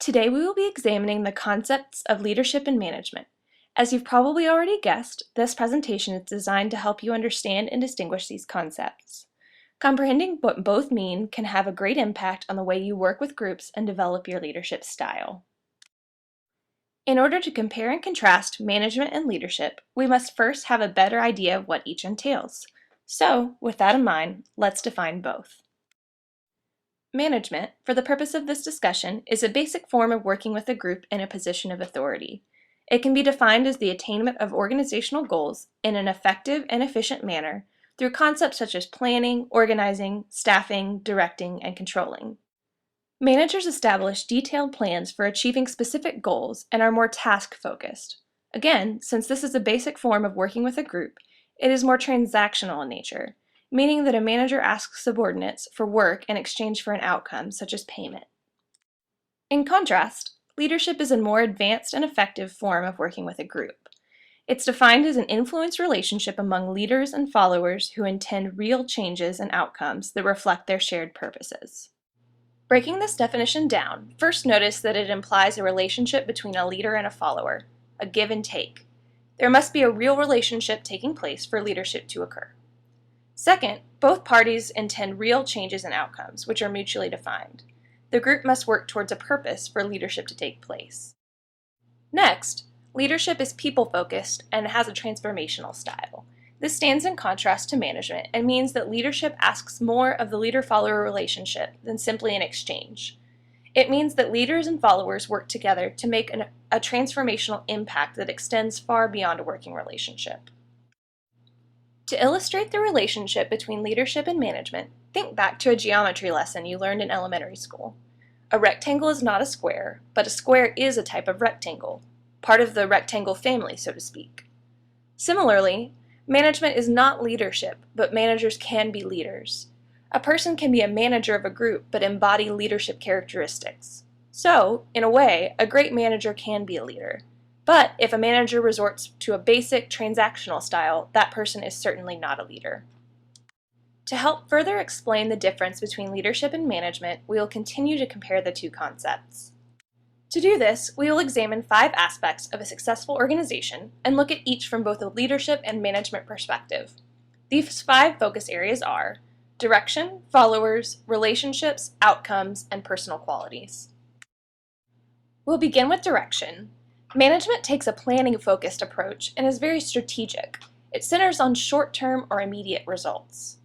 Today we will be examining the concepts of leadership and management. As you've probably already guessed, this presentation is designed to help you understand and distinguish these concepts. Comprehending what both mean can have a great impact on the way you work with groups and develop your leadership style. In order to compare and contrast management and leadership, we must first have a better idea of what each entails. So, with that in mind, let's define both. Management, for the purpose of this discussion, is a basic form of working with a group in a position of authority. It can be defined as the attainment of organizational goals in an effective and efficient manner through concepts such as planning, organizing, staffing, directing, and controlling. Managers establish detailed plans for achieving specific goals and are more task-focused. Again, since this is a basic form of working with a group, it is more transactional in nature, meaning that a manager asks subordinates for work in exchange for an outcome, such as payment. In contrast, leadership is a more advanced and effective form of working with a group. It's defined as an influence relationship among leaders and followers who intend real changes and outcomes that reflect their shared purposes. Breaking this definition down, first notice that it implies a relationship between a leader and a follower, a give and take. There must be a real relationship taking place for leadership to occur. Second, both parties intend real changes and outcomes, which are mutually defined. The group must work towards a purpose for leadership to take place. Next, leadership is people-focused and has a transformational style. This stands in contrast to management and means that leadership asks more of the leader-follower relationship than simply an exchange. It means that leaders and followers work together to make a transformational impact that extends far beyond a working relationship. To illustrate the relationship between leadership and management, think back to a geometry lesson you learned in elementary school. A rectangle is not a square, but a square is a type of rectangle, part of the rectangle family, so to speak. Similarly, management is not leadership, but managers can be leaders. A person can be a manager of a group, but embody leadership characteristics. So, in a way, a great manager can be a leader. But if a manager resorts to a basic transactional style, that person is certainly not a leader. To help further explain the difference between leadership and management, we will continue to compare the two concepts. To do this, we will examine 5 aspects of a successful organization and look at each from both a leadership and management perspective. These 5 focus areas are direction, followers, relationships, outcomes, and personal qualities. We'll begin with direction. Management takes a planning-focused approach and is very strategic. It centers on short-term or immediate results.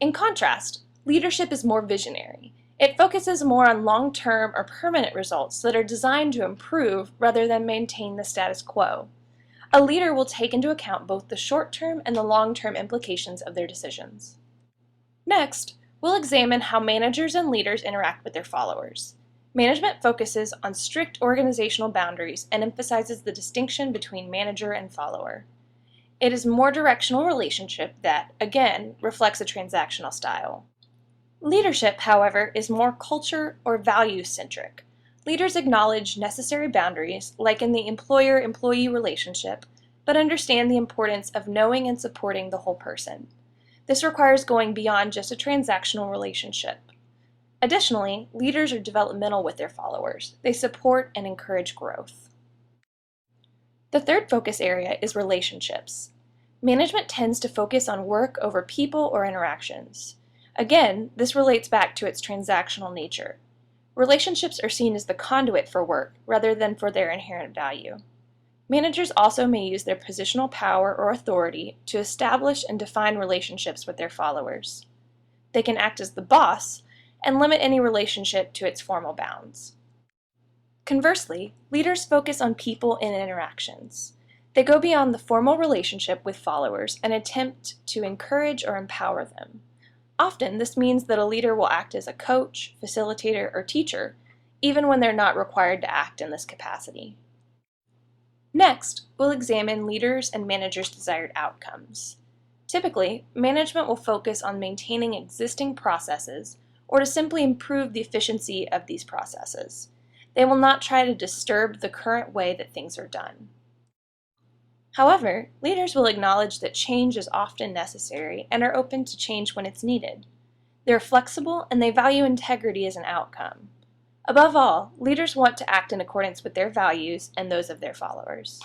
In contrast, leadership is more visionary. It focuses more on long-term or permanent results that are designed to improve rather than maintain the status quo. A leader will take into account both the short-term and the long-term implications of their decisions. Next, we'll examine how managers and leaders interact with their followers. Management focuses on strict organizational boundaries and emphasizes the distinction between manager and follower. It is a more directional relationship that, again, reflects a transactional style. Leadership, however, is more culture or value-centric. Leaders acknowledge necessary boundaries, like in the employer-employee relationship, but understand the importance of knowing and supporting the whole person. This requires going beyond just a transactional relationship. Additionally, leaders are developmental with their followers. They support and encourage growth. The third focus area is relationships. Management tends to focus on work over people or interactions. Again, this relates back to its transactional nature. Relationships are seen as the conduit for work rather than for their inherent value. Managers also may use their positional power or authority to establish and define relationships with their followers. They can act as the boss and limit any relationship to its formal bounds. Conversely, leaders focus on people and interactions. They go beyond the formal relationship with followers and attempt to encourage or empower them. Often, this means that a leader will act as a coach, facilitator, or teacher, even when they're not required to act in this capacity. Next, we'll examine leaders' and managers' desired outcomes. Typically, management will focus on maintaining existing processes or to simply improve the efficiency of these processes. They will not try to disturb the current way that things are done. However, leaders will acknowledge that change is often necessary and are open to change when it's needed. They're flexible and they value integrity as an outcome. Above all, leaders want to act in accordance with their values and those of their followers.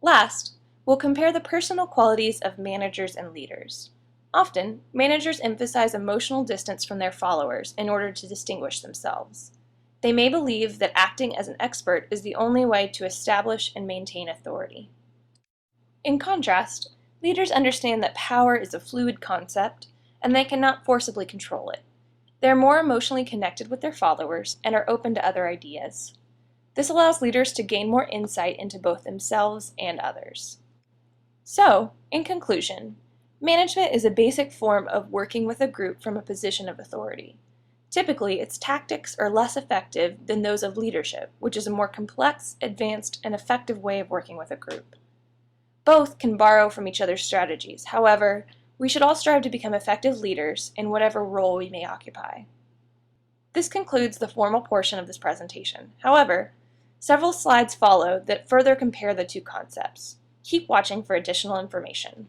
Last, we'll compare the personal qualities of managers and leaders. Often, managers emphasize emotional distance from their followers in order to distinguish themselves. They may believe that acting as an expert is the only way to establish and maintain authority. In contrast, leaders understand that power is a fluid concept and they cannot forcibly control it. They are more emotionally connected with their followers and are open to other ideas. This allows leaders to gain more insight into both themselves and others. So, in conclusion, management is a basic form of working with a group from a position of authority. Typically, its tactics are less effective than those of leadership, which is a more complex, advanced, and effective way of working with a group. Both can borrow from each other's strategies. However, we should all strive to become effective leaders in whatever role we may occupy. This concludes the formal portion of this presentation. However, several slides follow that further compare the two concepts. Keep watching for additional information.